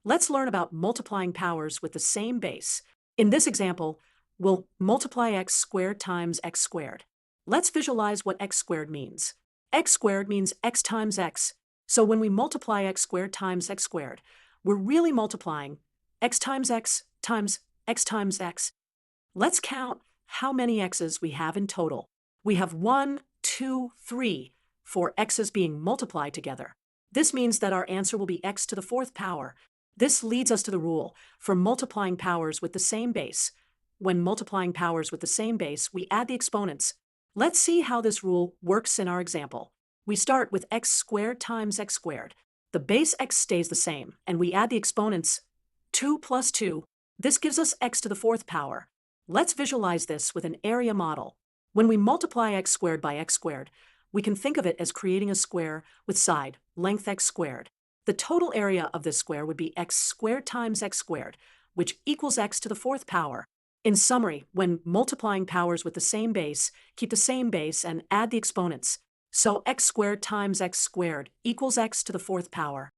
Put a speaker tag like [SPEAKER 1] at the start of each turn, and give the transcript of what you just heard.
[SPEAKER 1] Let's learn about multiplying powers with the same base. In this example, we'll multiply x squared times x squared. Let's visualize what x squared means. X squared means x times x. So when we multiply x squared times x squared, we're really multiplying x times x times x times x. Let's count how many x's we have in total. We have 1, 2, 3, 4 x's being multiplied together. This means that our answer will be x to the fourth power. This leads us to the rule for multiplying powers with the same base. When multiplying powers with the same base, we add the exponents. Let's see how this rule works in our example. We start with x squared times x squared. The base x stays the same, and we add the exponents 2 plus 2. This gives us x to the fourth power. Let's visualize this with an area model. When we multiply x squared by x squared, we can think of it as creating a square with side, length x squared. The total area of this square would be x squared times x squared, which equals x to the fourth power. In summary, when multiplying powers with the same base, keep the same base and add the exponents. So x squared times x squared equals x to the fourth power.